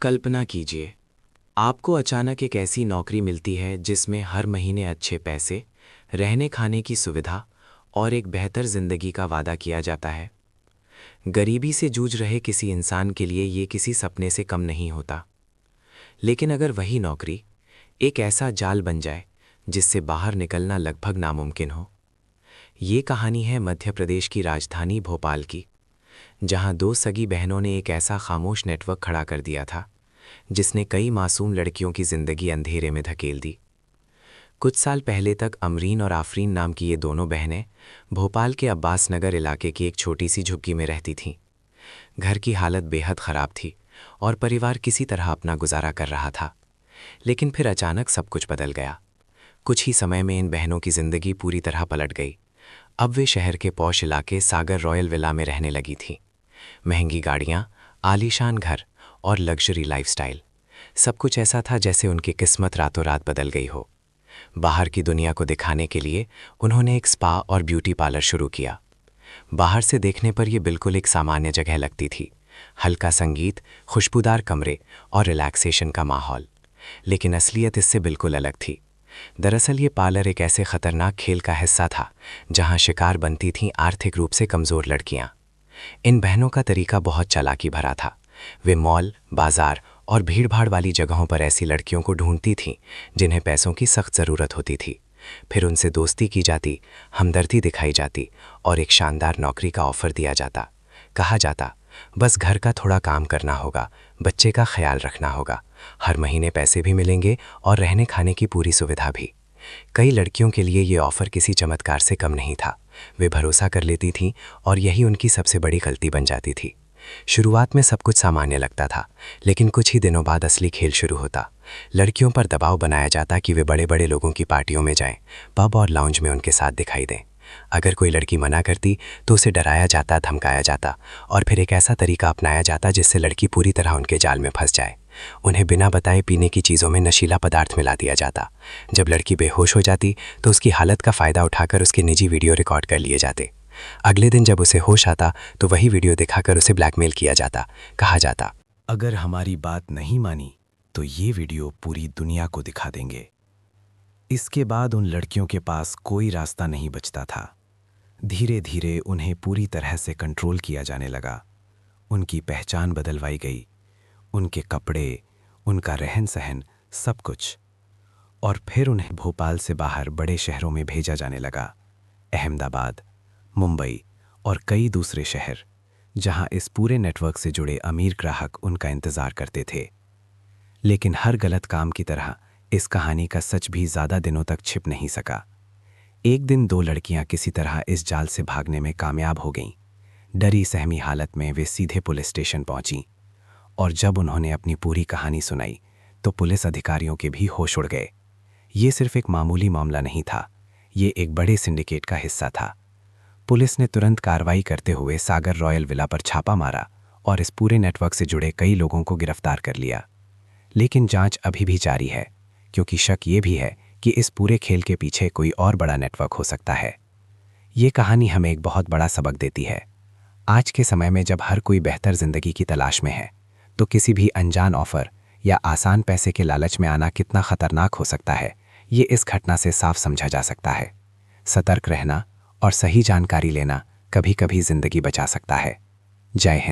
कल्पना कीजिए, आपको अचानक एक ऐसी नौकरी मिलती है जिसमें हर महीने अच्छे पैसे, रहने खाने की सुविधा और एक बेहतर जिंदगी का वादा किया जाता है। गरीबी से जूझ रहे किसी इंसान के लिए ये किसी सपने से कम नहीं होता। लेकिन अगर वही नौकरी एक ऐसा जाल बन जाए जिससे बाहर निकलना लगभग नामुमकिन हो। ये कहानी है मध्य प्रदेश की राजधानी भोपाल की, जहां दो सगी बहनों ने एक ऐसा खामोश नेटवर्क खड़ा कर दिया था जिसने कई मासूम लड़कियों की जिंदगी अंधेरे में धकेल दी। कुछ साल पहले तक अमरीन और आफरीन नाम की ये दोनों बहनें भोपाल के अब्बास नगर इलाके की एक छोटी सी झुग्गी में रहती थीं। घर की हालत बेहद ख़राब थी और परिवार किसी तरह अपना गुजारा कर रहा था। लेकिन फिर अचानक सब कुछ बदल गया। कुछ ही समय में इन बहनों की जिंदगी पूरी तरह पलट गई। अब वे शहर के पॉश इलाके सागर रॉयल विला में रहने लगी थीं। महंगी गाड़ियाँ, आलीशान घर और लग्जरी लाइफस्टाइल, सब कुछ ऐसा था जैसे उनकी किस्मत रातों रात बदल गई हो। बाहर की दुनिया को दिखाने के लिए उन्होंने एक स्पा और ब्यूटी पार्लर शुरू किया। बाहर से देखने पर यह बिल्कुल एक सामान्य जगह लगती थी, हल्का संगीत, खुशबूदार कमरे और रिलैक्सेशन का माहौल। लेकिन असलियत इससे बिल्कुल अलग थी। दरअसल ये पार्लर एक ऐसे खतरनाक खेल का हिस्सा था जहां शिकार बनती थीं आर्थिक रूप से कमज़ोर लड़कियां। इन बहनों का तरीका बहुत चालाकी भरा था। वे मॉल, बाजार और भीड़भाड़ वाली जगहों पर ऐसी लड़कियों को ढूंढती थीं जिन्हें पैसों की सख्त ज़रूरत होती थी। फिर उनसे दोस्ती की जाती, हमदर्दी दिखाई जाती और एक शानदार नौकरी का ऑफ़र दिया जाता। कहा जाता, बस घर का थोड़ा काम करना होगा, बच्चे का ख्याल रखना होगा, हर महीने पैसे भी मिलेंगे और रहने खाने की पूरी सुविधा भी। कई लड़कियों के लिए ये ऑफ़र किसी चमत्कार से कम नहीं था। वे भरोसा कर लेती थीं और यही उनकी सबसे बड़ी गलती बन जाती थी। शुरुआत में सब कुछ सामान्य लगता था, लेकिन कुछ ही दिनों बाद असली खेल शुरू होता। लड़कियों पर दबाव बनाया जाता कि वे बड़े बड़े लोगों की पार्टियों में जाएं, पब और लाउंज में उनके साथ दिखाई दें। अगर कोई लड़की मना करती तो उसे डराया जाता, धमकाया जाता और फिर एक ऐसा तरीका अपनाया जाता जिससे लड़की पूरी तरह उनके जाल में फंस जाए। उन्हें बिना बताए पीने की चीज़ों में नशीला पदार्थ मिला दिया जाता। जब लड़की बेहोश हो जाती तो उसकी हालत का फ़ायदा उठाकर उसके निजी वीडियो रिकॉर्ड कर लिए जाते। अगले दिन जब उसे होश आता तो वही वीडियो दिखाकर उसे ब्लैकमेल किया जाता। कहा जाता, अगर हमारी बात नहीं मानी तो ये वीडियो पूरी दुनिया को दिखा देंगे। इसके बाद उन लड़कियों के पास कोई रास्ता नहीं बचता था। धीरे धीरे उन्हें पूरी तरह से कंट्रोल किया जाने लगा। उनकी पहचान बदलवाई गई, उनके कपड़े, उनका रहन सहन, सब कुछ। और फिर उन्हें भोपाल से बाहर बड़े शहरों में भेजा जाने लगा, अहमदाबाद, मुंबई और कई दूसरे शहर, जहां इस पूरे नेटवर्क से जुड़े अमीर ग्राहक उनका इंतज़ार करते थे। लेकिन हर गलत काम की तरह इस कहानी का सच भी ज़्यादा दिनों तक छिप नहीं सका। एक दिन दो लड़कियां किसी तरह इस जाल से भागने में कामयाब हो गईं। डरी सहमी हालत में वे सीधे पुलिस स्टेशन पहुंचीं और जब उन्होंने अपनी पूरी कहानी सुनाई तो पुलिस अधिकारियों के भी होश उड़ गए। ये सिर्फ एक मामूली मामला नहीं था, ये एक बड़े सिंडिकेट का हिस्सा था। पुलिस ने तुरंत कार्रवाई करते हुए सागर रॉयल विला पर छापा मारा और इस पूरे नेटवर्क से जुड़े कई लोगों को गिरफ्तार कर लिया। लेकिन जांच अभी भी जारी है, क्योंकि शक ये भी है कि इस पूरे खेल के पीछे कोई और बड़ा नेटवर्क हो सकता है। ये कहानी हमें एक बहुत बड़ा सबक देती है। आज के समय में जब हर कोई बेहतर जिंदगी की तलाश में है, तो किसी भी अनजान ऑफर या आसान पैसे के लालच में आना कितना खतरनाक हो सकता है, ये इस घटना से साफ समझा जा सकता है। सतर्क रहना और सही जानकारी लेना कभी-कभी जिंदगी बचा सकता है। जय हिंद।